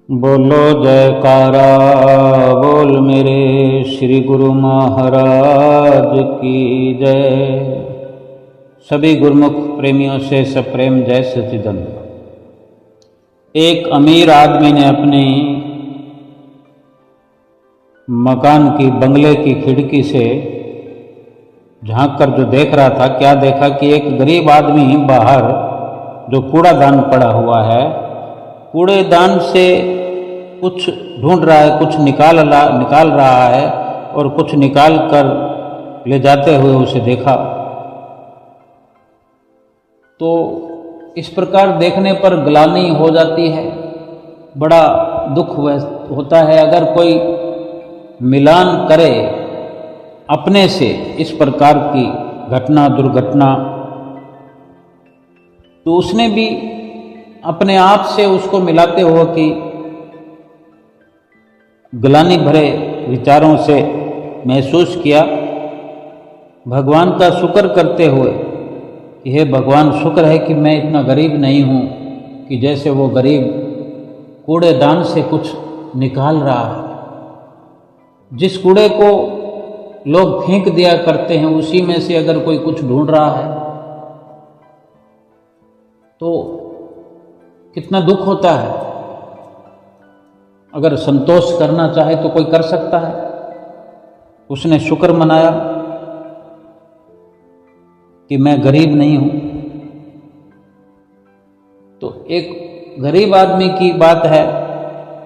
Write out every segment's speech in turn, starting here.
बोलो जयकारा बोल मेरे श्री गुरु महाराज की जय। सभी गुरुमुख प्रेमियों से सप्रेम जय सच्चिदानंद। एक अमीर आदमी ने अपनी मकान की बंगले की खिड़की से झांक कर जो देख रहा था, क्या देखा कि एक गरीब आदमी बाहर जो कूड़ादान पड़ा हुआ है, कूड़ेदान से कुछ ढूंढ रहा है, कुछ निकाल रहा है और कुछ निकाल कर ले जाते हुए उसे देखा। तो इस प्रकार देखने पर ग्लानि हो जाती है, बड़ा दुख होता है। अगर कोई मिलान करे अपने से इस प्रकार की घटना दुर्घटना, तो उसने भी अपने आप से उसको मिलाते हुए कि ग्लानि भरे विचारों से महसूस किया, भगवान का शुक्र करते हुए कि हे भगवान, शुक्र है कि मैं इतना गरीब नहीं हूँ कि जैसे वो गरीब कूड़ेदान से कुछ निकाल रहा है। जिस कूड़े को लोग फेंक दिया करते हैं, उसी में से अगर कोई कुछ ढूंढ रहा है तो कितना दुख होता है। अगर संतोष करना चाहे तो कोई कर सकता है। उसने शुक्र मनाया कि मैं गरीब नहीं हूं। तो एक गरीब आदमी की बात है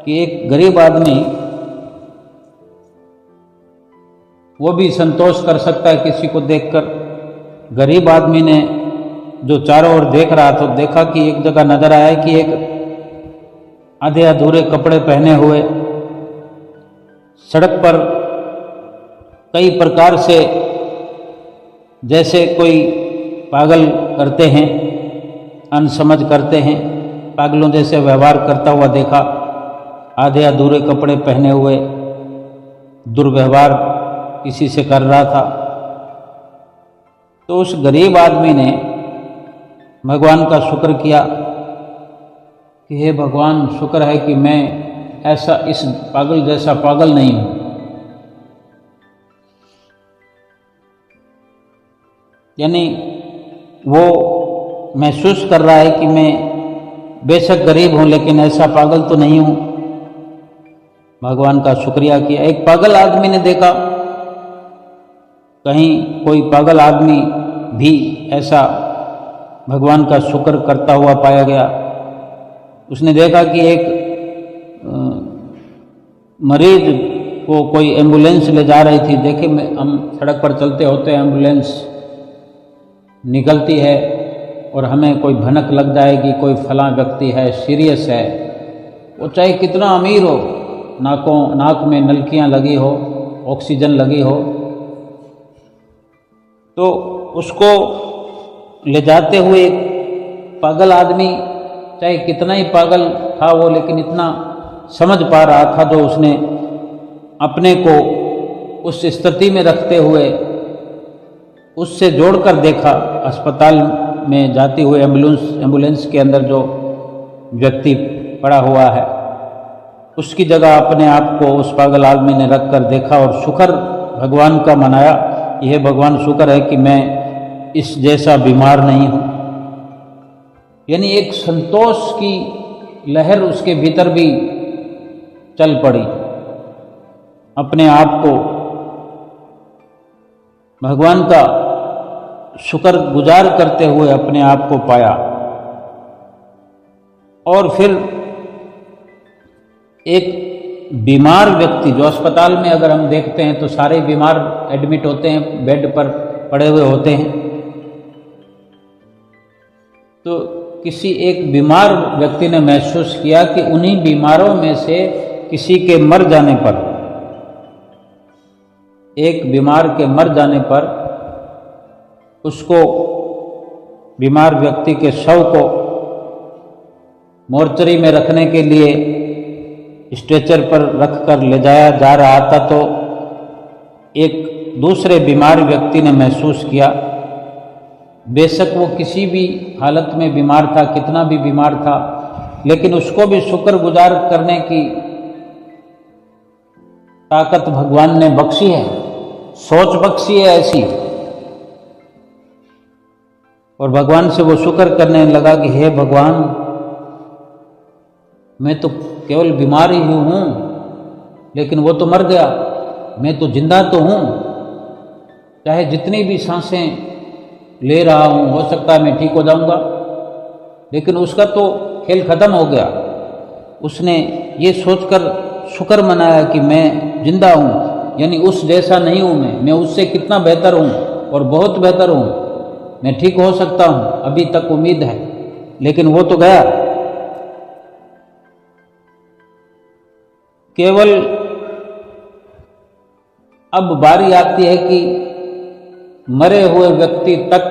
कि एक गरीब आदमी वो भी संतोष कर सकता है किसी को देखकर। गरीब आदमी ने जो चारों ओर देख रहा था, देखा कि एक जगह नजर आया कि एक आधे अधूरे कपड़े पहने हुए सड़क पर कई प्रकार से जैसे कोई पागल करते हैं, अनसमझ करते हैं, पागलों जैसे व्यवहार करता हुआ देखा। आधे अधूरे कपड़े पहने हुए दुर्व्यवहार किसी से कर रहा था। तो उस गरीब आदमी ने भगवान का शुक्र किया कि हे भगवान, शुक्र है कि मैं ऐसा इस पागल जैसा पागल नहीं हूं। यानी वो महसूस कर रहा है कि मैं बेशक गरीब हूं लेकिन ऐसा पागल तो नहीं हूं। भगवान का शुक्रिया किया। एक पागल आदमी ने देखा, कहीं कोई पागल आदमी भी ऐसा भगवान का शुक्र करता हुआ पाया गया। उसने देखा कि एक मरीज को कोई एम्बुलेंस ले जा रही थी। देखे, हम सड़क पर चलते होते हैं, एम्बुलेंस निकलती है और हमें कोई भनक लग जाएगी, कोई फलां व्यक्ति है, सीरियस है, वो चाहे कितना अमीर हो, नाक में नलकियां लगी हो, ऑक्सीजन लगी हो, तो उसको ले जाते हुए पागल आदमी, चाहे कितना ही पागल था वो, लेकिन इतना समझ पा रहा था जो उसने अपने को उस स्थिति में रखते हुए उससे जोड़कर देखा। अस्पताल में जाती हुई एम्बुलेंस के अंदर जो व्यक्ति पड़ा हुआ है, उसकी जगह अपने आप को उस पागल आदमी ने रख कर देखा और शुक्र भगवान का मनाया। यह भगवान शुक्र है कि मैं इस जैसा बीमार नहीं हूं। यानी एक संतोष की लहर उसके भीतर भी चल पड़ी। अपने आप को भगवान का शुक्र गुजार करते हुए अपने आप को पाया। और फिर एक बीमार व्यक्ति, जो अस्पताल में अगर हम देखते हैं तो सारे बीमार एडमिट होते हैं, बेड पर पड़े हुए होते हैं, तो किसी एक बीमार व्यक्ति ने महसूस किया कि उन्हीं बीमारों में से किसी के मर जाने पर, एक बीमार के मर जाने पर उसको, बीमार व्यक्ति के शव को मोर्चरी में रखने के लिए स्ट्रेचर पर रखकर ले जाया जा रहा था, तो एक दूसरे बीमार व्यक्ति ने महसूस किया, बेशक वो किसी भी हालत में बीमार था, कितना भी बीमार था, लेकिन उसको भी शुक्रगुजार करने की ताकत भगवान ने बख्शी है, सोच बख्शी है ऐसी। और भगवान से वो शुक्र करने लगा कि हे भगवान, मैं तो केवल बीमार ही हूं, लेकिन वो तो मर गया, मैं तो जिंदा तो हूं। चाहे जितनी भी सांसें ले रहा हूं, हो सकता है मैं ठीक हो जाऊंगा, लेकिन उसका तो खेल खत्म हो गया। उसने ये सोचकर शुक्र मनाया कि मैं जिंदा हूं, यानी उस जैसा नहीं हूं, मैं उससे कितना बेहतर हूं और बहुत बेहतर हूं, मैं ठीक हो सकता हूं, अभी तक उम्मीद है। लेकिन वो तो गया। केवल अब बारी आती है कि मरे हुए व्यक्ति तक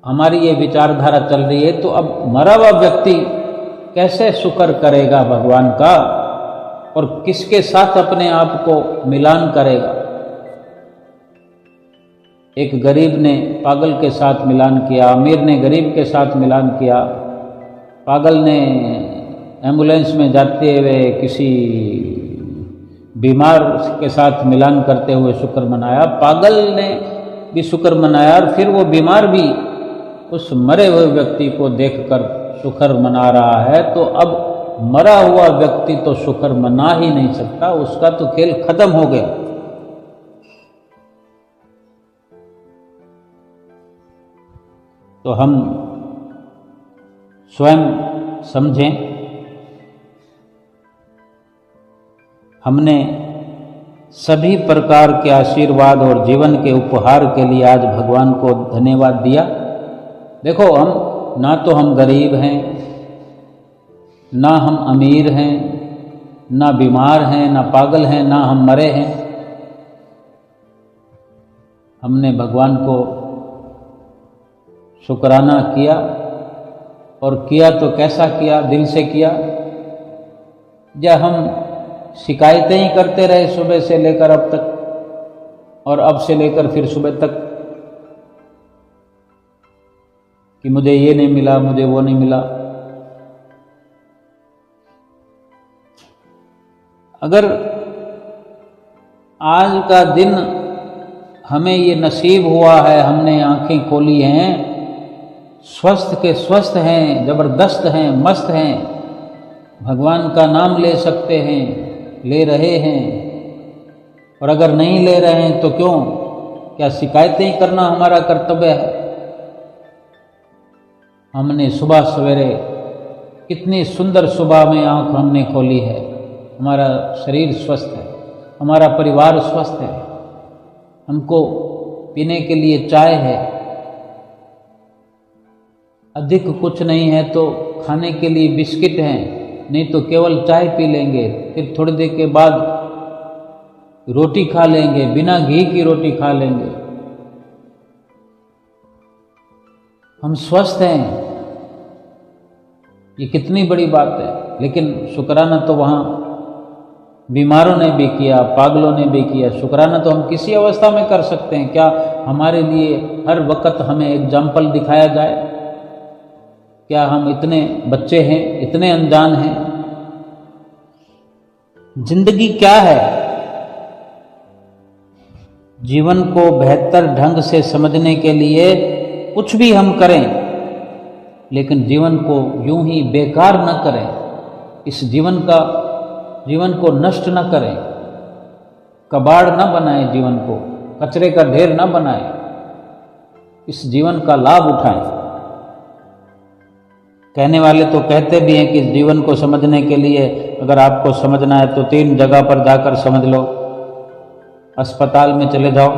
हमारी ये विचारधारा चल रही है, तो अब मरा हुआ व्यक्ति कैसे शुक्र करेगा भगवान का और किसके साथ अपने आप को मिलान करेगा। एक गरीब ने पागल के साथ मिलान किया, अमीर ने गरीब के साथ मिलान किया, पागल ने एम्बुलेंस में जाते हुए किसी बीमार के साथ मिलान करते हुए शुक्र मनाया, पागल ने भी शुक्र मनाया, और फिर वो बीमार भी उस मरे हुए व्यक्ति को देखकर शुक्र मना रहा है। तो अब मरा हुआ व्यक्ति तो शुक्र मना ही नहीं सकता, उसका तो खेल खत्म हो गया। तो हम स्वयं समझें, हमने सभी प्रकार के आशीर्वाद और जीवन के उपहार के लिए आज भगवान को धन्यवाद दिया। देखो, हम ना तो हम गरीब हैं, ना हम अमीर हैं, ना बीमार हैं, ना पागल हैं, ना हम मरे हैं। हमने भगवान को शुक्राना किया, और किया तो कैसा किया, दिल से किया। या हम शिकायतें ही करते रहे सुबह से लेकर अब तक, और अब से लेकर फिर सुबह तक, कि मुझे ये नहीं मिला, मुझे वो नहीं मिला। अगर आज का दिन हमें ये नसीब हुआ है, हमने आंखें खोली हैं, स्वस्थ के स्वस्थ हैं, जबरदस्त हैं, मस्त हैं, भगवान का नाम ले सकते हैं, ले रहे हैं, और अगर नहीं ले रहे हैं तो क्यों, क्या शिकायतें ही करना हमारा कर्तव्य है? हमने सुबह सवेरे कितनी सुंदर सुबह में आंख हमने खोली है, हमारा शरीर स्वस्थ है, हमारा परिवार स्वस्थ है, हमको पीने के लिए चाय है, अधिक कुछ नहीं है तो खाने के लिए बिस्किट हैं, नहीं तो केवल चाय पी लेंगे, फिर थोड़ी देर के बाद रोटी खा लेंगे, बिना घी की रोटी खा लेंगे। हम स्वस्थ हैं, ये कितनी बड़ी बात है। लेकिन शुक्राना तो वहाँ बीमारों ने भी किया, पागलों ने भी किया। शुक्राना तो हम किसी अवस्था में कर सकते हैं। क्या हमारे लिए हर वक्त हमें एग्जाम्पल दिखाया जाए? क्या हम इतने बच्चे हैं, इतने अनजान हैं? जिंदगी क्या है? जीवन को बेहतर ढंग से समझने के लिए कुछ भी हम करें, लेकिन जीवन को यूं ही बेकार न करें, इस जीवन को नष्ट न करें, कबाड़ न बनाएं, जीवन को कचरे का ढेर न बनाएं, इस जीवन का लाभ उठाएं। कहने वाले तो कहते भी हैं कि जीवन को समझने के लिए अगर आपको समझना है तो 3 जगह पर जाकर समझ लो। अस्पताल में चले जाओ,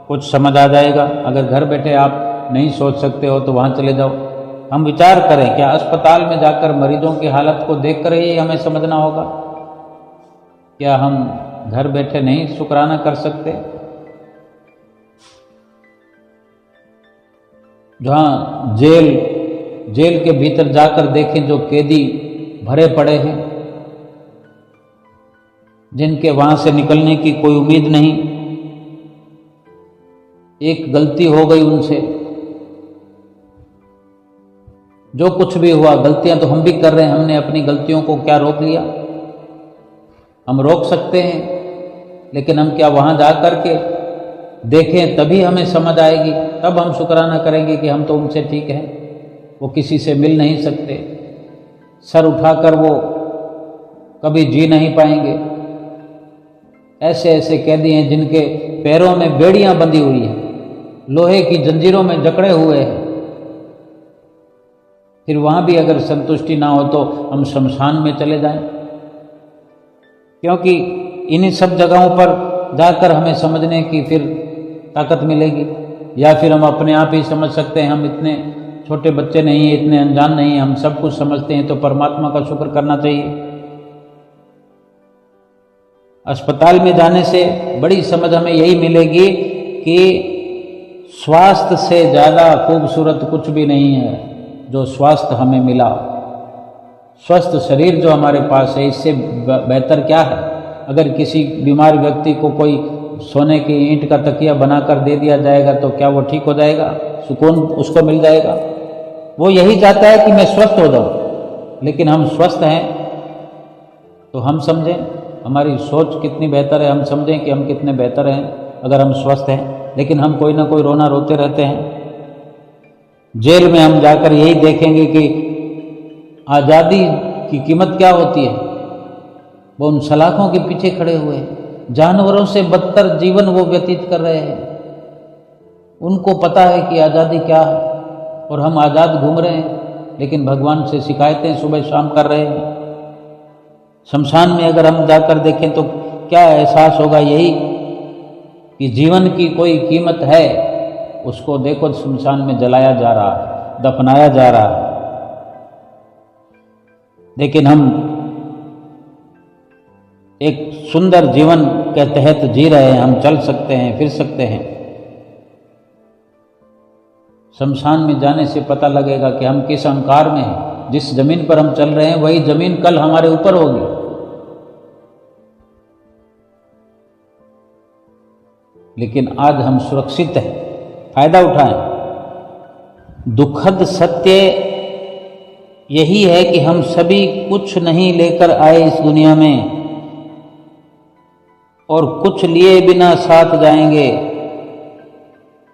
कुछ समझ आ जाएगा। अगर घर बैठे आप नहीं सोच सकते हो तो वहाँ चले जाओ। हम विचार करें, क्या अस्पताल में जाकर मरीजों की हालत को देखकर ही हमें समझना होगा? क्या हम घर बैठे नहीं शुक्राना कर सकते? जहाँ जेल के भीतर जाकर देखें, जो कैदी भरे पड़े हैं, जिनके वहां से निकलने की कोई उम्मीद नहीं, एक गलती हो गई उनसे जो कुछ भी हुआ, गलतियां तो हम भी कर रहे हैं, हमने अपनी गलतियों को क्या रोक लिया? हम रोक सकते हैं, लेकिन हम क्या वहाँ जा कर के देखें तभी हमें समझ आएगी, तब हम शुक्राना करेंगे कि हम तो उनसे ठीक हैं। वो किसी से मिल नहीं सकते, सर उठाकर वो कभी जी नहीं पाएंगे। ऐसे ऐसे कैदी हैं जिनके पैरों में बेड़ियां बंधी हुई हैं, लोहे की जंजीरों में जकड़े हुए हैं। फिर वहाँ भी अगर संतुष्टि ना हो तो हम शमशान में चले जाएं, क्योंकि इन्हीं सब जगहों पर जाकर हमें समझने की फिर ताकत मिलेगी। या फिर हम अपने आप ही समझ सकते हैं, हम इतने छोटे बच्चे नहीं हैं, इतने अनजान नहीं हैं, हम सब कुछ समझते हैं, तो परमात्मा का शुक्र करना चाहिए। अस्पताल में जाने से बड़ी समझ हमें यही मिलेगी कि स्वास्थ्य से ज़्यादा खूबसूरत कुछ भी नहीं है जो स्वास्थ्य हमें मिला। स्वस्थ शरीर जो हमारे पास है, इससे बेहतर क्या है? अगर किसी बीमार व्यक्ति को कोई सोने की ईंट का तकिया बनाकर दे दिया जाएगा तो क्या वो ठीक हो जाएगा? सुकून उसको मिल जाएगा? वो यही चाहता है कि मैं स्वस्थ हो जाऊं। लेकिन हम स्वस्थ हैं तो हम समझें हमारी सोच कितनी बेहतर है, हम समझें कि हम कितने बेहतर हैं अगर हम स्वस्थ हैं। लेकिन हम कोई ना कोई रोना रोते रहते हैं। जेल में हम जाकर यही देखेंगे कि आज़ादी की कीमत क्या होती है। वो उन सलाखों के पीछे खड़े हुए हैं, जानवरों से बदतर जीवन वो व्यतीत कर रहे हैं। उनको पता है कि आज़ादी क्या है और हम आज़ाद घूम रहे हैं, लेकिन भगवान से शिकायतें सुबह शाम कर रहे हैं। शमशान में अगर हम जाकर देखें तो क्या एहसास होगा? यही कि जीवन की कोई कीमत है, उसको देखो शमशान में जलाया जा रहा है, दफनाया जा रहा है। लेकिन हम एक सुंदर जीवन के तहत जी रहे हैं, हम चल सकते हैं, फिर सकते हैं। शमशान में जाने से पता लगेगा कि हम किस अहंकार में हैं। जिस जमीन पर हम चल रहे हैं वही जमीन कल हमारे ऊपर होगी। लेकिन आज हम सुरक्षित हैं, फायदा उठाएं। दुखद सत्य यही है कि हम सभी कुछ नहीं लेकर आए इस दुनिया में और कुछ लिए बिना साथ जाएंगे।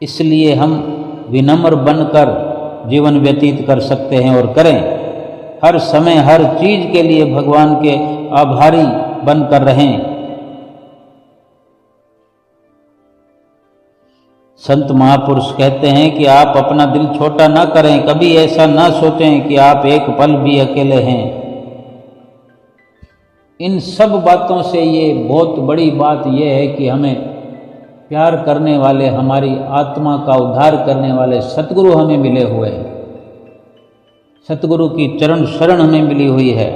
इसलिए हम विनम्र बनकर जीवन व्यतीत कर सकते हैं और करें। हर समय हर चीज के लिए भगवान के आभारी बनकर रहें। संत महापुरुष कहते हैं कि आप अपना दिल छोटा ना करें, कभी ऐसा ना सोचें कि आप एक पल भी अकेले हैं। इन सब बातों से ये बहुत बड़ी बात यह है कि हमें प्यार करने वाले, हमारी आत्मा का उद्धार करने वाले सतगुरु हमें मिले हुए हैं। सतगुरु की चरण शरण हमें मिली हुई है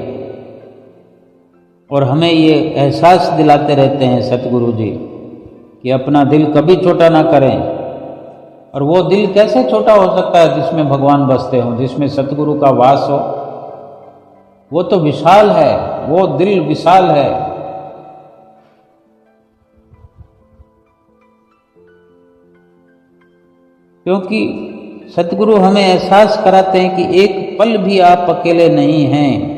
और हमें ये एहसास दिलाते रहते हैं सतगुरु जी कि अपना दिल कभी छोटा ना करें। और वो दिल कैसे छोटा हो सकता है जिसमें भगवान बसते हों, जिसमें सतगुरु का वास हो? वो तो विशाल है, वो दिल विशाल है। क्योंकि सतगुरु हमें एहसास कराते हैं कि एक पल भी आप अकेले नहीं हैं।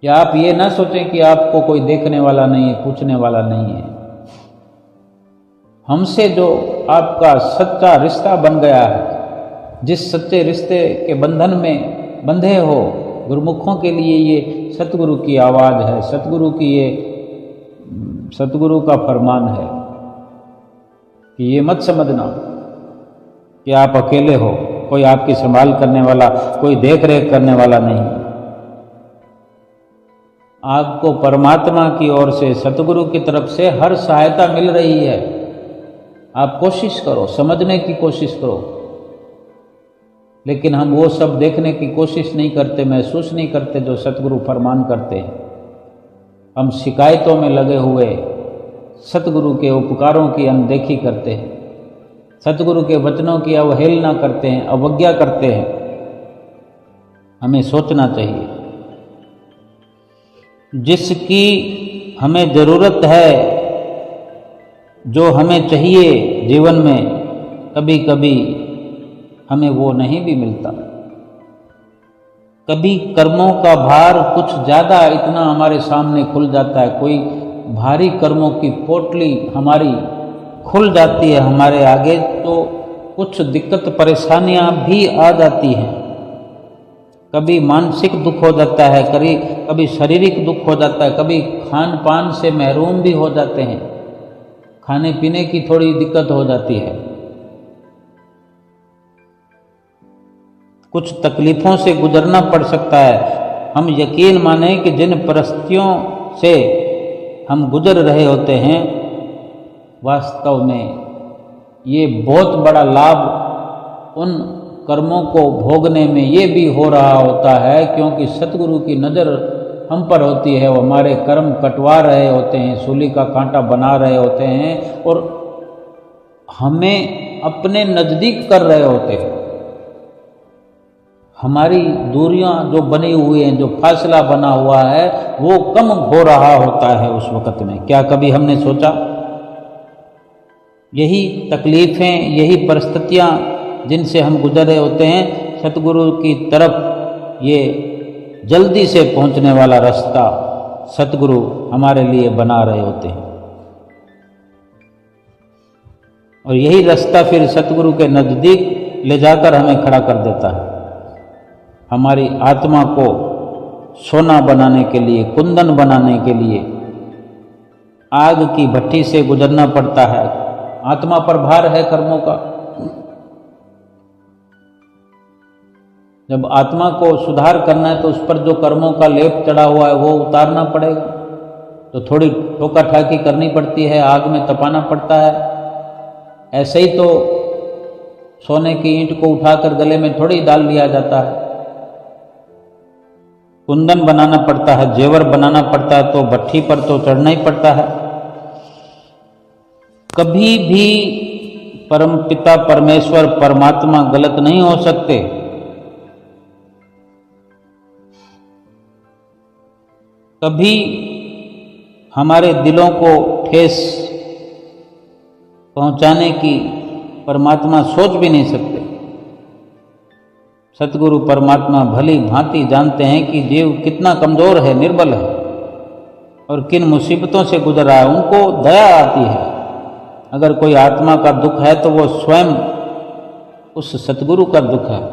या आप ये ना सोचें कि आपको कोई देखने वाला नहीं है, पूछने वाला नहीं है। हमसे जो आपका सच्चा रिश्ता बन गया है, जिस सच्चे रिश्ते के बंधन में बंधे हो, गुरुमुखों के लिए ये सतगुरु की आवाज़ है, सतगुरु का फरमान है कि ये मत समझना कि आप अकेले हो, कोई आपकी संभाल करने वाला, कोई देख रेख करने वाला नहीं। आपको परमात्मा की ओर से, सतगुरु की तरफ से हर सहायता मिल रही है। आप कोशिश करो, समझने की कोशिश करो। लेकिन हम वो सब देखने की कोशिश नहीं करते, महसूस नहीं करते जो सतगुरु फरमान करते हैं। हम शिकायतों में लगे हुए सतगुरु के उपकारों की अनदेखी करते हैं, सतगुरु के वचनों की अवहेलना करते हैं, अवज्ञा करते हैं। हमें सोचना चाहिए, जिसकी हमें ज़रूरत है, जो हमें चाहिए जीवन में, कभी कभी हमें वो नहीं भी मिलता। कभी कर्मों का भार कुछ ज़्यादा इतना हमारे सामने खुल जाता है, कोई भारी कर्मों की पोटली हमारी खुल जाती है हमारे आगे, तो कुछ दिक्कत परेशानियां भी आ जाती हैं। कभी मानसिक दुख हो जाता है, कभी शारीरिक दुख हो जाता है, कभी खान पान से महरूम भी हो जाते हैं, खाने पीने की थोड़ी दिक्कत हो जाती है। कुछ तकलीफ़ों से गुजरना पड़ सकता है। हम यकीन माने कि जिन परिस्थितियों से हम गुजर रहे होते हैं, वास्तव में ये बहुत बड़ा लाभ उन कर्मों को भोगने में ये भी हो रहा होता है, क्योंकि सतगुरु की नज़र हम पर होती है। वो हमारे कर्म कटवा रहे होते हैं, सूली का कांटा बना रहे होते हैं और हमें अपने नज़दीक कर रहे होते हैं। हमारी दूरियां जो बनी हुई हैं, जो फासला बना हुआ है, वो कम हो रहा होता है उस वक़्त में। क्या कभी हमने सोचा? यही तकलीफ़ें, यही परिस्थितियां जिनसे हम गुजर रहे होते हैं, सतगुरु की तरफ ये जल्दी से पहुंचने वाला रास्ता सतगुरु हमारे लिए बना रहे होते हैं। और यही रास्ता फिर सतगुरु के नज़दीक ले जाकर हमें खड़ा कर देता है। हमारी आत्मा को सोना बनाने के लिए, कुंदन बनाने के लिए आग की भट्टी से गुजरना पड़ता है। आत्मा पर भार है कर्मों का। जब आत्मा को सुधार करना है तो उस पर जो कर्मों का लेप चढ़ा हुआ है वो उतारना पड़ेगा। तो थोड़ी ठोका ठाकी करनी पड़ती है, आग में तपाना पड़ता है। ऐसे ही तो सोने की ईंट को उठाकर गले में थोड़ी डाल लिया जाता है। कुंदन बनाना पड़ता है, जेवर बनाना पड़ता है, तो भट्ठी पर तो चढ़ना ही पड़ता है। कभी भी परमपिता परमेश्वर परमात्मा गलत नहीं हो सकते। कभी हमारे दिलों को ठेस पहुंचाने की परमात्मा सोच भी नहीं सकते। सतगुरु परमात्मा भली भांति जानते हैं कि जीव कितना कमज़ोर है, निर्बल है और किन मुसीबतों से गुजर रहा है। उनको दया आती है। अगर कोई आत्मा का दुख है तो वो स्वयं उस सतगुरु का दुख है।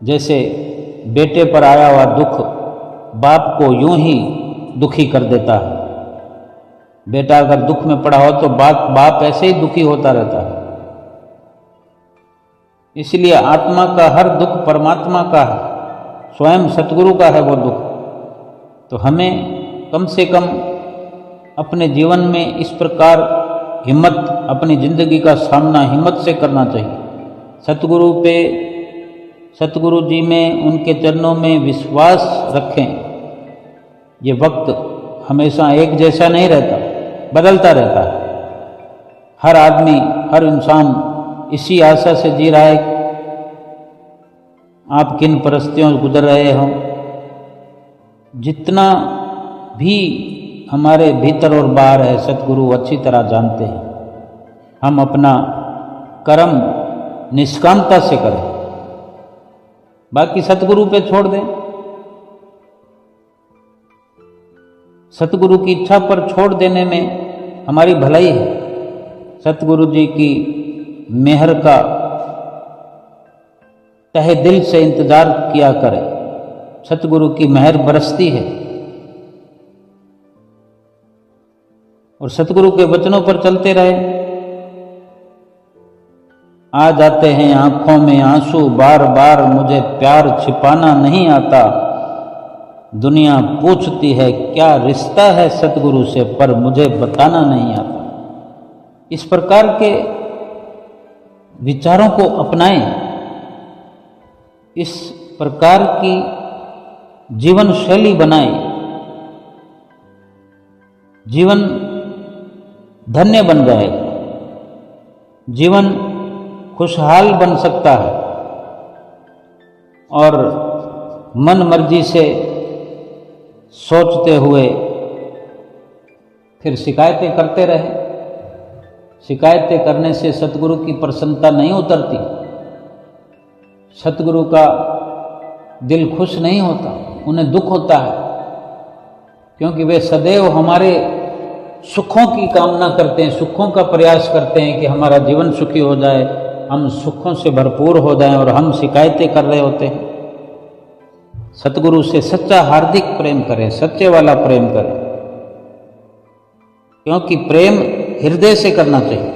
जैसे बेटे पर आया हुआ दुख बाप को यूं ही दुखी कर देता है। बेटा अगर दुख में पड़ा हो तो बाप ऐसे ही दुखी होता रहता है। इसलिए आत्मा का हर दुख परमात्मा का है, स्वयं सतगुरु का है वो दुख। तो हमें कम से कम अपने जीवन में इस प्रकार हिम्मत, अपनी जिंदगी का सामना हिम्मत से करना चाहिए। सतगुरु जी में, उनके चरणों में विश्वास रखें। ये वक्त हमेशा एक जैसा नहीं रहता, बदलता रहता है। हर आदमी, हर इंसान इसी आशा से जी रहा है आप किन परिस्थितियों से गुजर रहे हो। जितना भी हमारे भीतर और बाहर है, सतगुरु अच्छी तरह जानते हैं। हम अपना कर्म निष्कामता से करें, बाकी सतगुरु पे छोड़ दें। सतगुरु की इच्छा पर छोड़ देने में हमारी भलाई है। सतगुरु जी की मेहर का तहे दिल से इंतजार किया करें। सतगुरु की मेहर बरसती है और सतगुरु के वचनों पर चलते रहे। आ जाते हैं आंखों में आंसू बार बार, मुझे प्यार छिपाना नहीं आता। दुनिया पूछती है क्या रिश्ता है सतगुरु से, पर मुझे बताना नहीं आता। इस प्रकार के विचारों को अपनाएं। इस प्रकार की जीवन शैली बनाएं। जीवन धन्य बन जाएगा, जीवन खुशहाल बन सकता है और मन मर्जी से सोचते हुए फिर शिकायतें करते रहे। शिकायतें करने से सतगुरु की प्रसन्नता नहीं उतरती। सतगुरु का दिल खुश नहीं होता, उन्हें दुख होता है, क्योंकि वे सदैव हमारे सुखों की कामना करते हैं, सुखों का प्रयास करते हैं कि हमारा जीवन सुखी हो जाए, हम सुखों से भरपूर हो जाएं, और हम शिकायतें कर रहे होते हैं। सतगुरु से सच्चा हार्दिक प्रेम करें, सच्चे वाला प्रेम करें, क्योंकि प्रेम हृदय से करना चाहिए।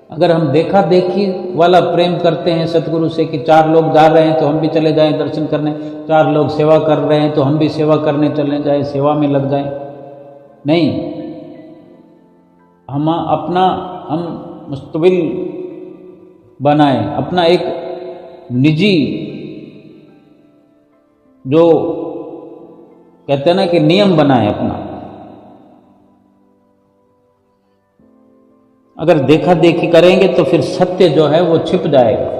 अगर हम देखा देखी वाला प्रेम करते हैं सतगुरु से कि 4 लोग जा रहे हैं तो हम भी चले जाएं दर्शन करने, 4 लोग सेवा कर रहे हैं तो हम भी सेवा करने चले जाएं, सेवा में लग जाएं, नहीं, हम मुस्तबिल बनाएं, अपना एक निजी, जो कहते हैं ना कि नियम बनाएं अपना। अगर देखा देखी करेंगे तो फिर सत्य जो है वो छिप जाएगा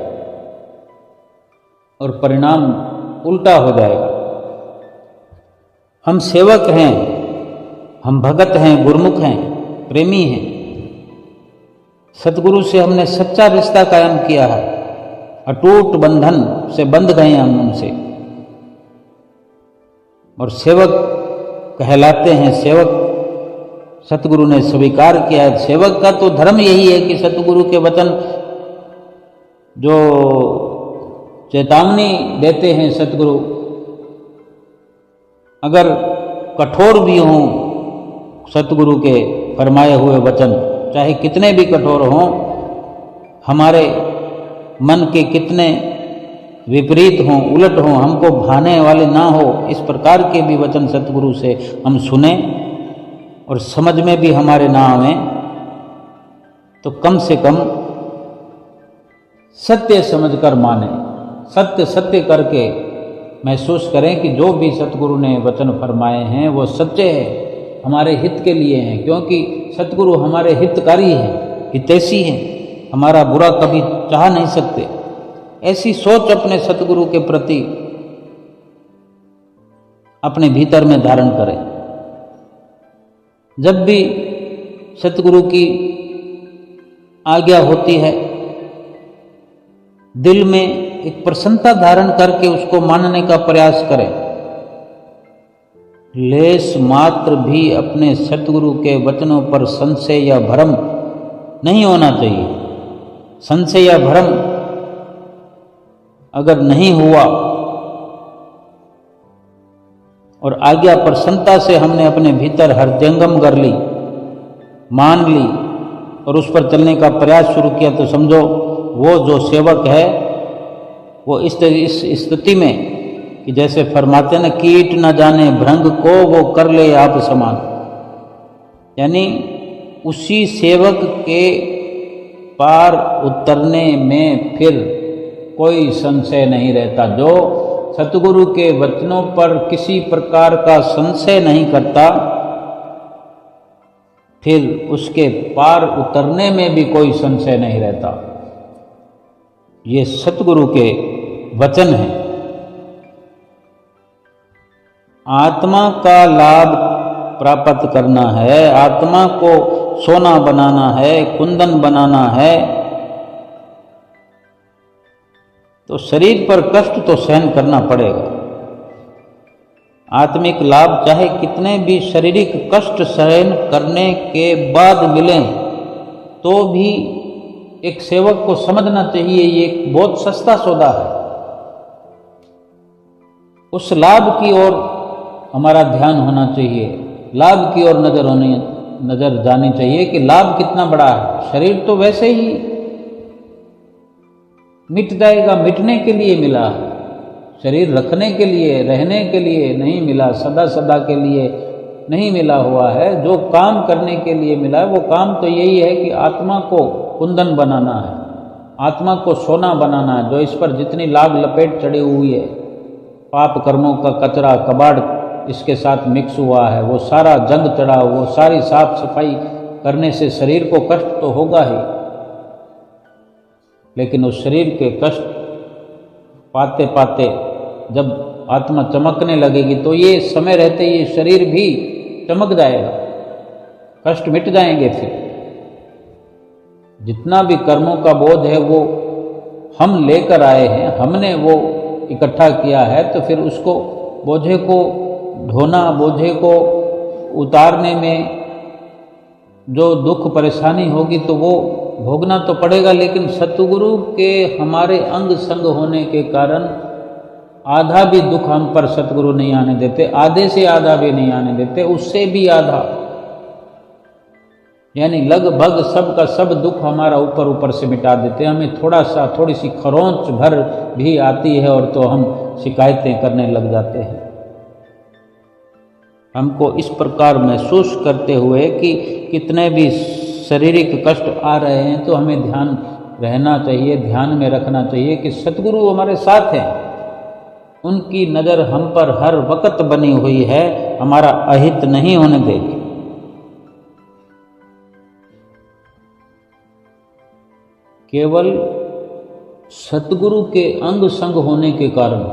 और परिणाम उल्टा हो जाएगा। हम सेवक हैं, हम भगत हैं, गुरमुख हैं, प्रेमी हैं। सतगुरु से हमने सच्चा रिश्ता कायम किया है, अटूट बंधन से बंध गए हम उनसे, और सेवक कहलाते हैं। सेवक सतगुरु ने स्वीकार किया है। सेवक का तो धर्म यही है कि सतगुरु के वचन जो चेतावनी देते हैं सतगुरु, अगर कठोर भी हों सतगुरु के फरमाए हुए वचन, चाहे कितने भी कठोर हों, हमारे मन के कितने विपरीत हों, उलट हों, हमको भाने वाले ना हो, इस प्रकार के भी वचन सतगुरु से हम सुने और समझ में भी हमारे ना आवे, तो कम से कम सत्य समझकर माने, सत्य सत्य करके महसूस करें कि जो भी सतगुरु ने वचन फरमाए हैं वो सच्चे हैं, हमारे हित के लिए हैं, क्योंकि सतगुरु हमारे हितकारी हैं, हितैषी हैं, हमारा बुरा कभी चाह नहीं सकते। ऐसी सोच अपने सतगुरु के प्रति अपने भीतर में धारण करें। जब भी सतगुरु की आज्ञा होती है, दिल में एक प्रसन्नता धारण करके उसको मानने का प्रयास करें। लेश मात्र भी अपने सतगुरु के वचनों पर संशय या भ्रम नहीं होना चाहिए। संशय या भ्रम अगर नहीं हुआ और आज्ञा प्रसन्नता से हमने अपने भीतर हृदयंगम कर ली, मान ली और उस पर चलने का प्रयास शुरू किया, तो समझो वो जो सेवक है वो इस स्थिति में कि जैसे फरमाते हैं ना, कीट न जाने भृंग को वो कर ले आप समान, यानी उसी सेवक के पार उतरने में फिर कोई संशय नहीं रहता। जो सतगुरु के वचनों पर किसी प्रकार का संशय नहीं करता, फिर उसके पार उतरने में भी कोई संशय नहीं रहता। ये सतगुरु के वचन हैं। आत्मा का लाभ प्राप्त करना है, आत्मा को सोना बनाना है, कुंदन बनाना है, तो शरीर पर कष्ट तो सहन करना पड़ेगा। आत्मिक लाभ चाहे कितने भी शारीरिक कष्ट सहन करने के बाद मिलें, तो भी एक सेवक को समझना चाहिए ये एक बहुत सस्ता सौदा है। उस लाभ की ओर हमारा ध्यान होना चाहिए, लाभ की ओर नजर जानी चाहिए कि लाभ कितना बड़ा है। शरीर तो वैसे ही मिट जाएगा, मिटने के लिए मिला है। शरीर रखने के लिए, रहने के लिए नहीं मिला, सदा सदा के लिए नहीं मिला हुआ है। जो काम करने के लिए मिला है वो काम तो यही है कि आत्मा को कुंदन बनाना है, आत्मा को सोना बनाना है। जो इस पर जितनी लाग लपेट चढ़ी हुई है, पाप कर्मों का कचरा कबाड़ इसके साथ मिक्स हुआ है, वो सारा जंग चढ़ा, वो सारी साफ सफाई करने से शरीर को कष्ट तो होगा ही, लेकिन उस शरीर के कष्ट पाते पाते जब आत्मा चमकने लगेगी तो ये समय रहते ये शरीर भी चमक जाएगा, कष्ट मिट जाएंगे। फिर जितना भी कर्मों का बोझ है वो हम लेकर आए हैं, हमने वो इकट्ठा किया है, तो फिर उसको बोझे को ढोना, बोझे को उतारने में जो दुख परेशानी होगी तो वो भोगना तो पड़ेगा। लेकिन सतगुरु के हमारे अंग संग होने के कारण आधा भी दुख हम पर सतगुरु नहीं आने देते, आधे से आधा भी नहीं आने देते, उससे भी आधा, यानी लगभग सब का सब दुख हमारा ऊपर ऊपर से मिटा देते हैं। हमें थोड़ी सी खरोंच भर भी आती है और तो हम शिकायतें करने लग जाते हैं। हमको इस प्रकार महसूस करते हुए कि कितने भी शारीरिक कष्ट आ रहे हैं तो हमें ध्यान रहना चाहिए, ध्यान में रखना चाहिए कि सतगुरु हमारे साथ हैं, उनकी नज़र हम पर हर वक्त बनी हुई है, हमारा अहित नहीं होने देगी। केवल सतगुरु के अंग संग होने के कारण,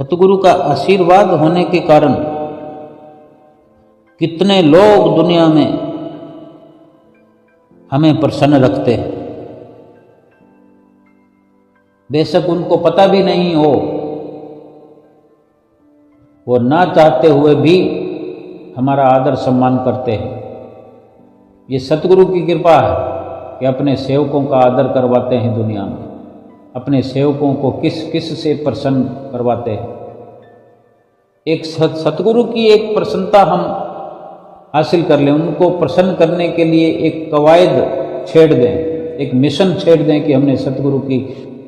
सतगुरु का आशीर्वाद होने के कारण कितने लोग दुनिया में हमें प्रसन्न रखते हैं, बेशक उनको पता भी नहीं हो, वो ना चाहते हुए भी हमारा आदर सम्मान करते हैं। ये सतगुरु की कृपा है कि अपने सेवकों का आदर करवाते हैं दुनिया में, अपने सेवकों को किस किस से प्रसन्न करवाते हैं। एक सतगुरु की एक प्रसन्नता हम हासिल कर लें, उनको प्रसन्न करने के लिए एक कवायद छेड़ दें, एक मिशन छेड़ दें कि हमने सतगुरु की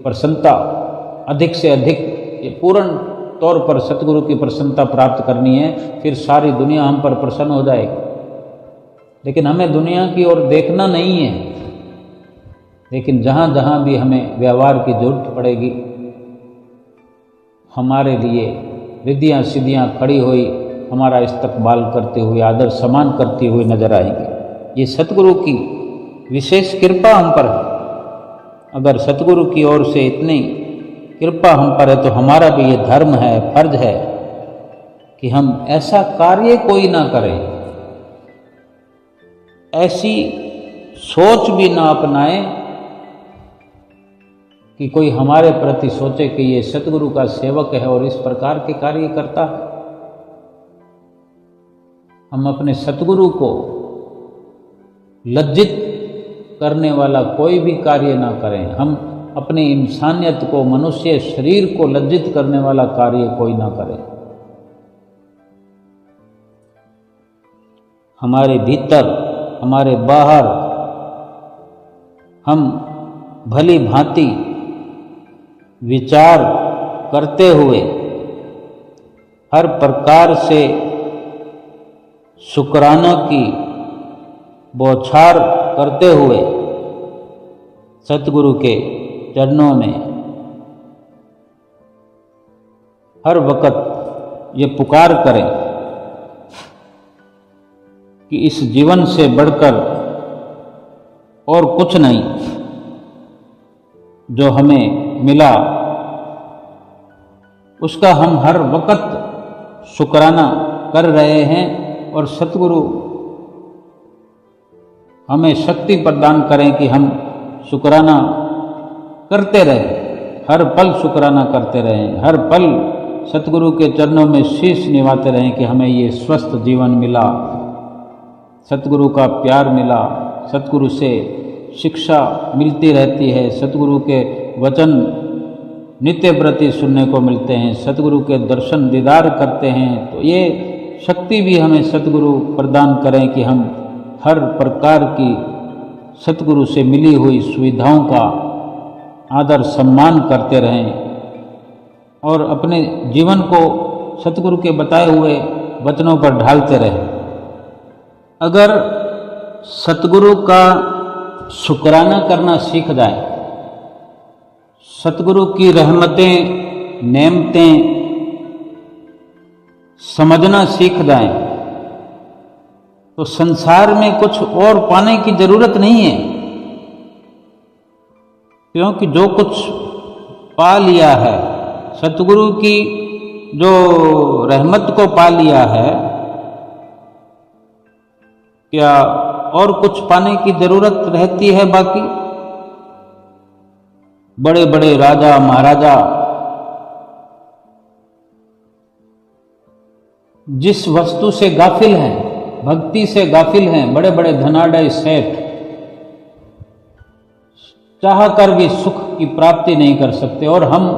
प्रसन्नता अधिक से अधिक पूर्ण तौर पर सतगुरु की प्रसन्नता प्राप्त करनी है, फिर सारी दुनिया हम पर प्रसन्न हो जाएगी। लेकिन हमें दुनिया की ओर देखना नहीं है, लेकिन जहाँ जहाँ भी हमें व्यवहार की जरूरत पड़ेगी, हमारे लिए रिद्धियाँ सिद्धियाँ खड़ी हुई हमारा इस्तकबाल करते हुए, आदर सम्मान करती हुई नजर आएंगे। ये सतगुरु की विशेष कृपा हम पर है। अगर सतगुरु की ओर से इतनी कृपा हम पर है तो हमारा भी ये धर्म है, फर्ज है कि हम ऐसा कार्य कोई ना करें, ऐसी सोच भी ना अपनाएं कि कोई हमारे प्रति सोचे कि ये सतगुरु का सेवक है और इस प्रकार के कार्य करता है। हम अपने सतगुरु को लज्जित करने वाला कोई भी कार्य ना करें, हम अपनी इंसानियत को, मनुष्य शरीर को लज्जित करने वाला कार्य कोई ना करें। हमारे भीतर, हमारे बाहर हम भली भांति विचार करते हुए हर प्रकार से शुक्राना की बौछार करते हुए सतगुरु के चरणों में हर वक्त ये पुकार करें कि इस जीवन से बढ़कर और कुछ नहीं जो हमें मिला उसका हम हर वक्त शुक्राना कर रहे हैं, और सतगुरु हमें शक्ति प्रदान करें कि हम शुक्राना करते रहें, हर पल शुक्राना करते रहें, हर पल सतगुरु के चरणों में शीश निभाते रहें कि हमें ये स्वस्थ जीवन मिला, सतगुरु का प्यार मिला, सतगुरु से शिक्षा मिलती रहती है, सतगुरु के वचन नित्य प्रति सुनने को मिलते हैं, सतगुरु के दर्शन दीदार करते हैं। तो ये शक्ति भी हमें सतगुरु प्रदान करें कि हम हर प्रकार की सतगुरु से मिली हुई सुविधाओं का आदर सम्मान करते रहें और अपने जीवन को सतगुरु के बताए हुए वचनों पर ढालते रहें। अगर सतगुरु का शुक्राना करना सीख जाए, सतगुरु की रहमतें, नेमतें समझना सीख जाएं, तो संसार में कुछ और पाने की जरूरत नहीं है, क्योंकि जो कुछ पा लिया है, सतगुरु की जो रहमत को पा लिया है, क्या और कुछ पाने की जरूरत रहती है बाकी? बड़े बड़े राजा महाराजा जिस वस्तु से गाफिल हैं, भक्ति से गाफिल हैं, बड़े बड़े धनाढ़ सेठ चाह कर भी सुख की प्राप्ति नहीं कर सकते, और हम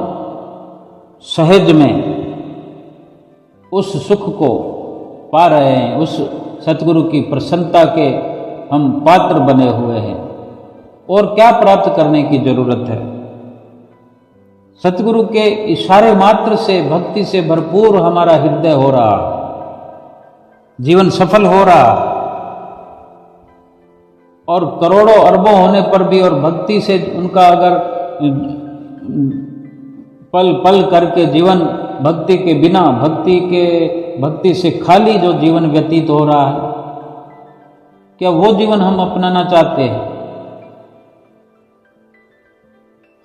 सहज में उस सुख को पा रहे हैं। उस सतगुरु की प्रसन्नता के हम पात्र बने हुए हैं, और क्या प्राप्त करने की जरूरत है। सतगुरु के इशारे मात्र से भक्ति से भरपूर हमारा हृदय हो रहा, जीवन सफल हो रहा, और करोड़ों अरबों होने पर भी और भक्ति से उनका अगर पल पल करके जीवन भक्ति के बिना, भक्ति से खाली जो जीवन व्यतीत हो रहा है, क्या वो जीवन हम अपनाना चाहते हैं?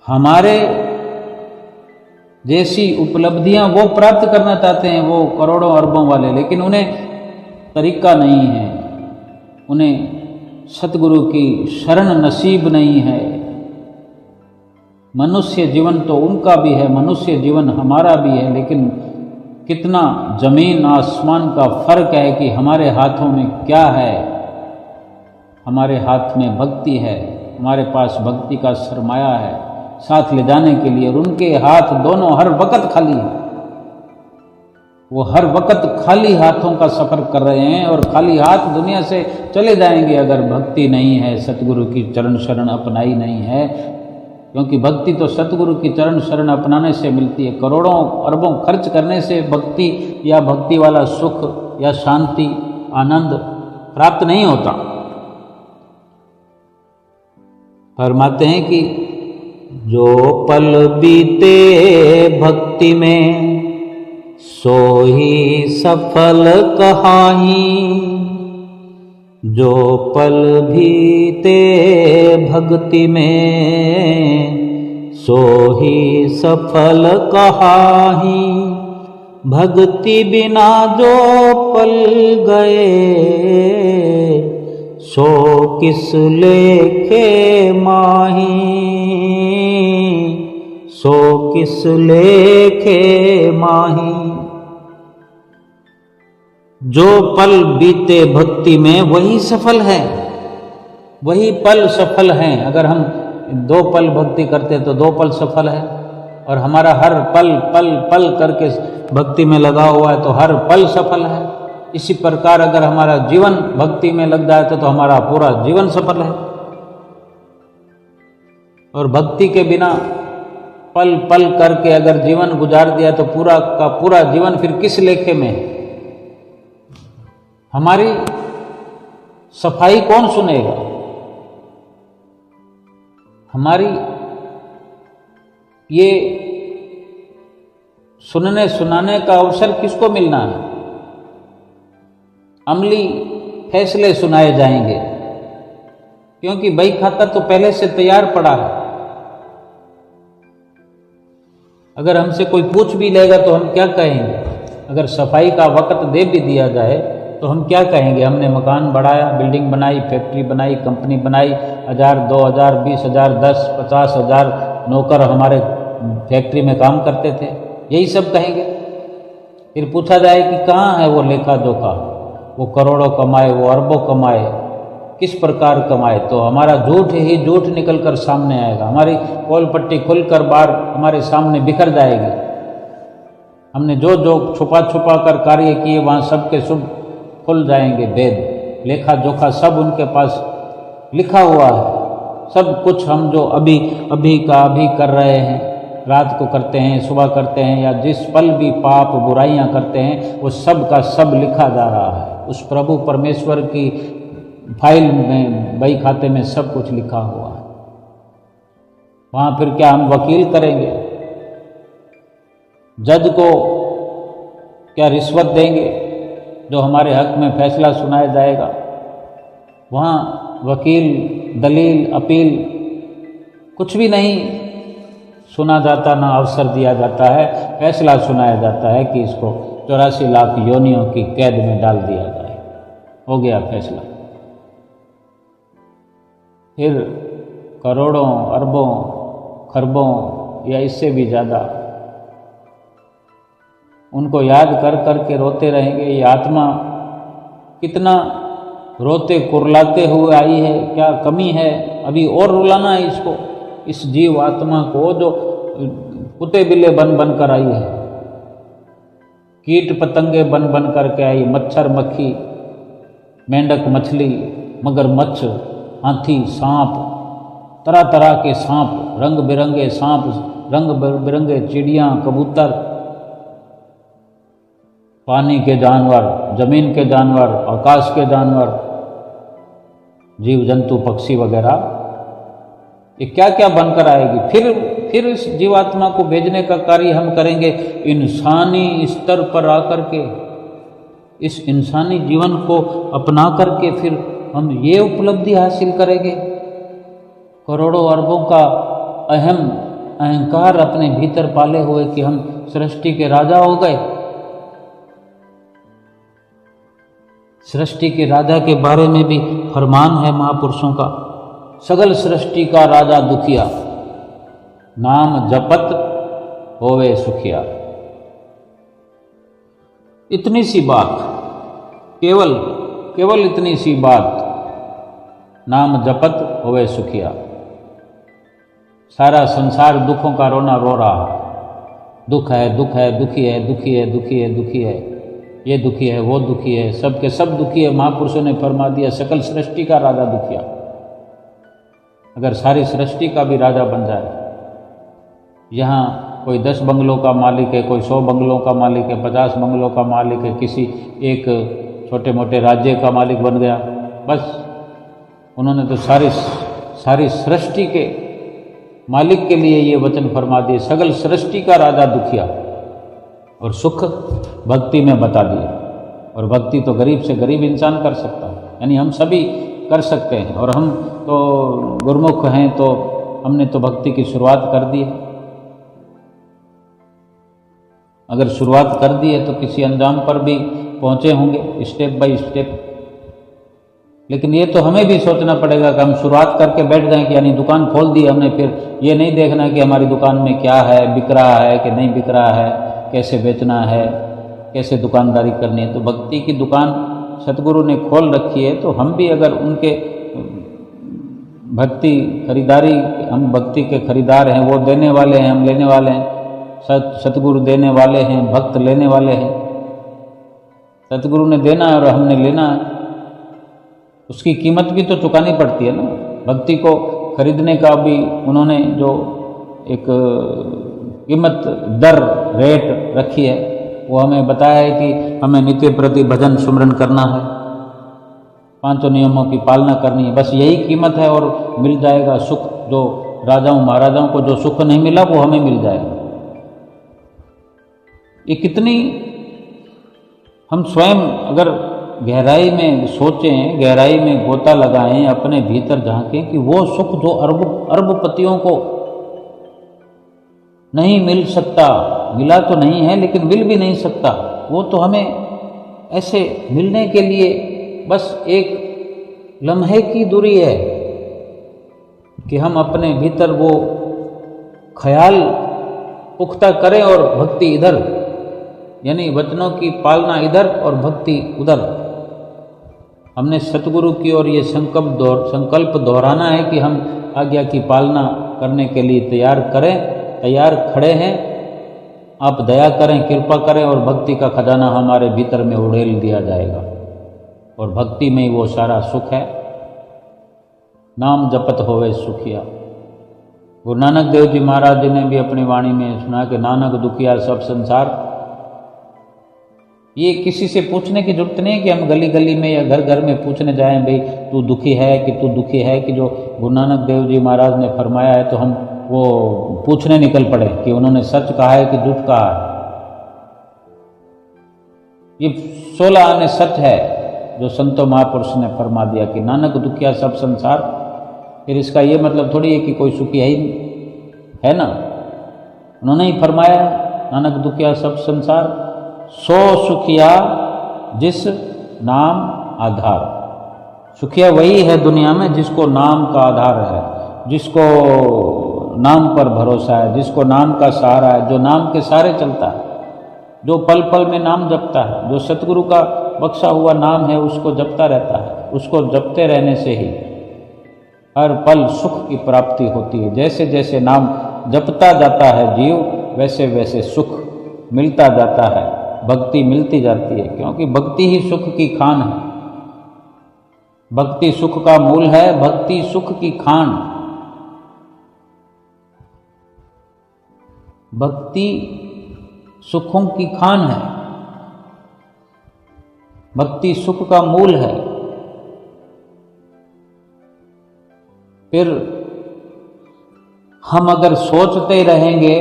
हमारे जैसी उपलब्धियां वो प्राप्त करना चाहते हैं, वो करोड़ों अरबों वाले, लेकिन उन्हें तरीका नहीं है, उन्हें सतगुरु की शरण नसीब नहीं है। मनुष्य जीवन तो उनका भी है, मनुष्य जीवन हमारा भी है, लेकिन कितना जमीन आसमान का फर्क है कि हमारे हाथों में क्या है। हमारे हाथ में भक्ति है, हमारे पास भक्ति का सरमाया है साथ ले जाने के लिए, और उनके हाथ दोनों हर वक्त खाली है। वो हर वक्त खाली हाथों का सफर कर रहे हैं, और खाली हाथ दुनिया से चले जाएंगे अगर भक्ति नहीं है, सतगुरु की चरण शरण अपनाई नहीं है। क्योंकि भक्ति तो सतगुरु की चरण शरण अपनाने से मिलती है। करोड़ों अरबों खर्च करने से भक्ति या भक्ति वाला सुख या शांति आनंद प्राप्त नहीं होता। फरमाते हैं कि जो पल बीते भक्ति में सो ही सफल कहानी, जो पल बीते भक्ति में सो ही सफल कहानी, भक्ति बिना जो पल गए सो किस लेखे माही, सो किस लेखे माही। जो पल बीते भक्ति में वही सफल है, वही पल सफल हैं। अगर हम 2 पल भक्ति करते तो 2 पल सफल है, और हमारा हर पल पल पल करके भक्ति में लगा हुआ है तो हर पल सफल है। इसी प्रकार अगर हमारा जीवन भक्ति में लग जाए तो हमारा पूरा जीवन सफल है। और भक्ति के बिना पल पल करके अगर जीवन गुजार दिया तो पूरा का पूरा जीवन फिर किस लेखे में है? हमारी सफाई कौन सुनेगा? हमारी ये सुनने सुनाने का अवसर किसको मिलना है? अमली फैसले सुनाए जाएंगे, क्योंकि बही खाता तो पहले से तैयार पड़ा है। अगर हमसे कोई पूछ भी लेगा तो हम क्या कहेंगे? अगर सफाई का वक्त दे भी दिया जाए तो हम क्या कहेंगे? हमने मकान बढ़ाया, बिल्डिंग बनाई, फैक्ट्री बनाई, कंपनी बनाई, 1000, 2000, 20,000, 10, 50,000 नौकर हमारे फैक्ट्री में काम करते थे, यही सब कहेंगे। फिर पूछा जाए कि कहाँ है वो लेखा जोखा, वो करोड़ों कमाए, वो अरबों कमाए, किस प्रकार कमाए? तो हमारा झूठ ही झूठ निकल कर सामने आएगा, हमारी पोल पट्टी खुलकर बाहर हमारे सामने बिखर जाएगी। हमने जो जो छुपा छुपा कर कार्य किए वहाँ सबके सब खुल जाएंगे भेद, लेखा जोखा सब उनके पास लिखा हुआ है। सब कुछ हम जो अभी अभी का अभी कर रहे हैं, रात को करते हैं, सुबह करते हैं, या जिस पल भी पाप बुराइयां करते हैं, वो सब का सब लिखा जा रहा है। उस प्रभु परमेश्वर की फाइल में, बही खाते में सब कुछ लिखा हुआ है। वहाँ फिर क्या हम वकील करेंगे? जज को क्या रिश्वत देंगे जो हमारे हक में फैसला सुनाया जाएगा? वहाँ वकील, दलील, अपील कुछ भी नहीं सुना जाता, ना अवसर दिया जाता है। फैसला सुनाया जाता है कि इसको 84 लाख योनियों की कैद में डाल दिया जाए, हो गया फैसला। फिर करोड़ों अरबों खरबों या इससे भी ज़्यादा उनको याद कर कर के रोते रहेंगे। ये आत्मा कितना रोते कुरलाते हुए आई है, क्या कमी है, अभी और रुलाना है इसको, इस जीव आत्मा को जो कुत्ते बिल्ले बन बन कर आई है, कीट पतंगे बन बन करके आई, मच्छर मक्खी मेंढक मछली मगरमच्छ हाथी सांप, तरह तरह के सांप, रंग बिरंगे सांप, रंग बिरंगे चिड़ियाँ कबूतर, पानी के जानवर, जमीन के जानवर, आकाश के जानवर, जीव जंतु पक्षी वगैरह, ये क्या क्या बनकर आएगी। फिर इस जीवात्मा को भेजने का कार्य हम करेंगे इंसानी स्तर पर आकर के, इस इंसानी जीवन को अपना करके फिर हम ये उपलब्धि हासिल करेंगे। करोड़ों अरबों का अहंकार अपने भीतर पाले हुए कि हम सृष्टि के राजा हो गए। सृष्टि के राजा के बारे में भी फरमान है महापुरुषों का, सगल सृष्टि का राजा दुखिया, नाम जपत होवे सुखिया। इतनी सी बात, केवल इतनी सी बात, नाम जपत होवे सुखिया। सारा संसार दुखों का रोना रो रहा है, दुख है, दुख है, दुखी है, दुखी है, दुखी है, दुखी है, ये दुखी है, वो दुखी है, सब के सब दुखी है। महापुरुषों ने फरमा दिया सकल सृष्टि का राजा दुखिया। अगर सारी सृष्टि का भी राजा बन जाए, यहाँ कोई 10 बंगलों का मालिक है, कोई 100 बंगलों का मालिक है, 50 बंगलों का मालिक है, किसी एक छोटे मोटे राज्य का मालिक बन गया, बस उन्होंने तो सारी सृष्टि के मालिक के लिए ये वचन फरमा दिए, सगल सृष्टि का राजा दुखिया। और सुख भक्ति में बता दिया। और भक्ति तो गरीब से गरीब इंसान कर सकता है, यानी हम सभी कर सकते हैं। और हम तो गुरमुख हैं, तो हमने तो भक्ति की शुरुआत कर दी है। अगर शुरुआत कर दी है तो किसी अंजाम पर भी पहुँचे होंगे स्टेप बाय स्टेप। लेकिन ये तो हमें भी सोचना पड़ेगा कि हम शुरुआत करके बैठ जाएं कि यानी दुकान खोल दी हमने, फिर ये नहीं देखना कि हमारी दुकान में क्या है, बिक रहा है कि नहीं बिक रहा है, कैसे बेचना है, कैसे दुकानदारी करनी है। तो भक्ति की दुकान सतगुरु ने खोल रखी है, तो हम भी अगर उनके भक्ति खरीदारी, हम भक्ति के खरीदार हैं, वो देने वाले हैं, हम लेने वाले हैं। सतगुरु देने वाले हैं, भक्त लेने वाले हैं। सतगुरु ने देना है और हमने लेना है, उसकी कीमत भी तो चुकानी पड़ती है ना। भक्ति को खरीदने का भी उन्होंने जो एक कीमत दर रेट रखी है, वो हमें बताया है कि हमें नित्य प्रति भजन सुमरन करना है, 5 नियमों की पालना करनी है, बस यही कीमत है और मिल जाएगा सुख। जो राजाओं महाराजाओं को जो सुख नहीं मिला वो हमें मिल जाएगा। ये कितनी हम स्वयं अगर गहराई में सोचें, गहराई में गोता लगाएं, अपने भीतर झांकें कि वो सुख जो अरबपतियों को नहीं मिल सकता, मिला तो नहीं है लेकिन मिल भी नहीं सकता, वो तो हमें ऐसे मिलने के लिए बस एक लम्हे की दूरी है कि हम अपने भीतर वो ख्याल पुख्ता करें और भक्ति इधर, यानी वचनों की पालना इधर और भक्ति उधर। हमने सतगुरु की ओर ये संकल्प दोहराना है कि हम आज्ञा की पालना करने के लिए तैयार खड़े हैं। आप दया करें, कृपा करें और भक्ति का खजाना हमारे भीतर में उड़ेल दिया जाएगा। और भक्ति में ही वो सारा सुख है। नाम जपत होवे सुखिया। गुरु नानक देव जी महाराज जी ने भी अपनी वाणी में सुना कि नानक दुखिया सब संसार। ये किसी से पूछने की जरूरत नहीं है कि हम गली गली में या घर घर में पूछने जाएं, भाई तू दुखी है कि तू दुखी है, कि जो गुरु नानक देव जी महाराज ने फरमाया है तो हम वो पूछने निकल पड़े कि उन्होंने सच कहा है कि झूठ कहा है। ये 16 आने सच है जो संतो महापुरुष ने फरमा दिया कि नानक दुखिया सब संसार। फिर इसका ये मतलब थोड़ी है कि कोई सुखी है ही है ना, उन्होंने ही फरमाया नानक दुखिया सब संसार, सो सुखिया जिस नाम आधार। सुखिया वही है दुनिया में जिसको नाम का आधार है, जिसको नाम पर भरोसा है, जिसको नाम का सहारा है, जो नाम के सहारे चलता है, जो पल पल में नाम जपता है, जो सतगुरु का बख्शा हुआ नाम है उसको जपता रहता है, उसको जपते रहने से ही हर पल सुख की प्राप्ति होती है। जैसे जैसे नाम जपता जाता है जीव, वैसे वैसे सुख मिलता जाता है, भक्ति मिलती जाती है, क्योंकि भक्ति ही सुख की खान है। भक्ति सुख का मूल है, भक्ति सुख की खान। भक्ति सुखों की खान है, भक्ति सुख का मूल है। फिर हम अगर सोचते रहेंगे,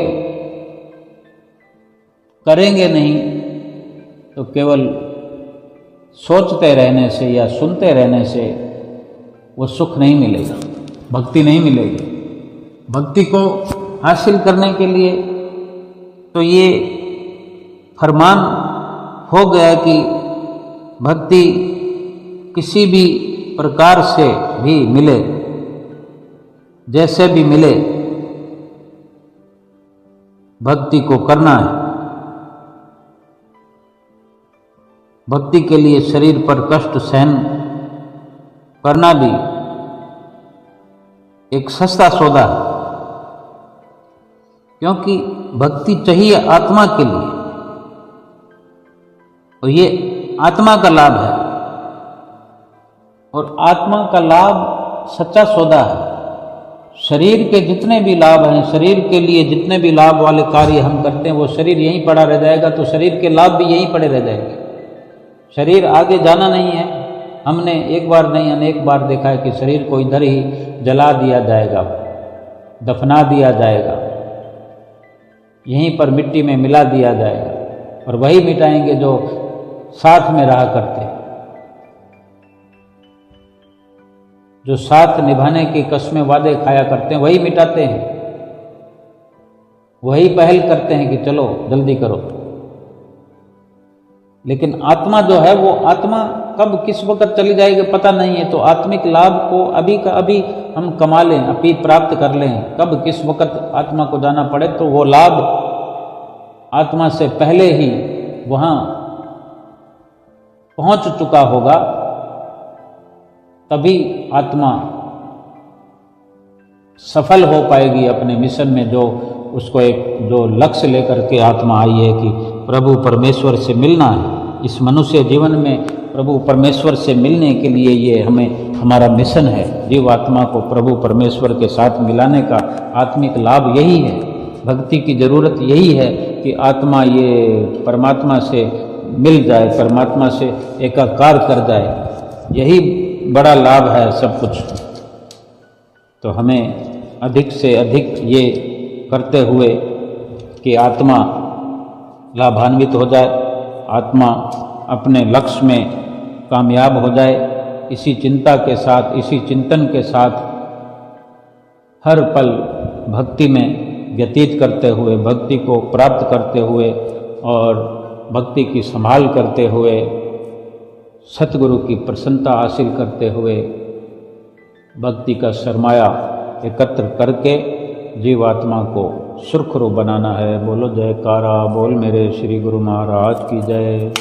करेंगे नहीं, तो केवल सोचते रहने से या सुनते रहने से वो सुख नहीं मिलेगा, भक्ति नहीं मिलेगी। भक्ति को हासिल करने के लिए तो ये फरमान हो गया कि भक्ति किसी भी प्रकार से भी मिले, जैसे भी मिले, भक्ति को करना है। भक्ति के लिए शरीर पर कष्ट सहन करना भी एक सस्ता सौदा है, क्योंकि भक्ति चाहिए आत्मा के लिए, और ये आत्मा का लाभ है, और आत्मा का लाभ सच्चा सौदा है। शरीर के जितने भी लाभ हैं, शरीर के लिए जितने भी लाभ वाले कार्य हम करते हैं, वो शरीर यहीं पड़ा रह जाएगा, तो शरीर के लाभ भी यहीं पड़े रह जाएंगे। शरीर आगे जाना नहीं है। हमने एक बार नहीं अनेक बार देखा है कि शरीर को इधर ही जला दिया जाएगा, दफना दिया जाएगा, यहीं पर मिट्टी में मिला दिया जाएगा, और वही मिटाएंगे जो साथ में रहा करते, जो साथ निभाने की कस्में वादे खाया करते हैं, वही मिटाते हैं, वही पहल करते हैं कि चलो जल्दी करो। लेकिन आत्मा जो है, वो आत्मा कब किस वक्त चली जाएगी पता नहीं है। तो आत्मिक लाभ को अभी का अभी हम कमा लें, अभी प्राप्त कर लें। कब किस वक्त आत्मा को जाना पड़े तो वो लाभ आत्मा से पहले ही वहाँ पहुँच चुका होगा, तभी आत्मा सफल हो पाएगी अपने मिशन में, जो उसको एक जो लक्ष्य लेकर के आत्मा आई है कि प्रभु परमेश्वर से मिलना है। इस मनुष्य जीवन में प्रभु परमेश्वर से मिलने के लिए ये हमारा मिशन है। जीव आत्मा को प्रभु परमेश्वर के साथ मिलाने का आत्मिक लाभ यही है। भक्ति की ज़रूरत यही है कि आत्मा ये परमात्मा से मिल जाए, परमात्मा से एकाकार कर जाए। यही बड़ा लाभ है सब कुछ। तो हमें अधिक से अधिक ये करते हुए कि आत्मा लाभान्वित हो जाए, आत्मा अपने लक्ष्य में कामयाब हो जाए, इसी चिंता के साथ, इसी चिंतन के साथ हर पल भक्ति में व्यतीत करते हुए, भक्ति को प्राप्त करते हुए और भक्ति की संभाल करते हुए, सतगुरु की प्रसन्नता हासिल करते हुए, भक्ति का सरमाया एकत्र करके जीवात्मा को सुरखरू बनाना है। बोलो जयकारा बोल मेरे श्री गुरु महाराज की जय।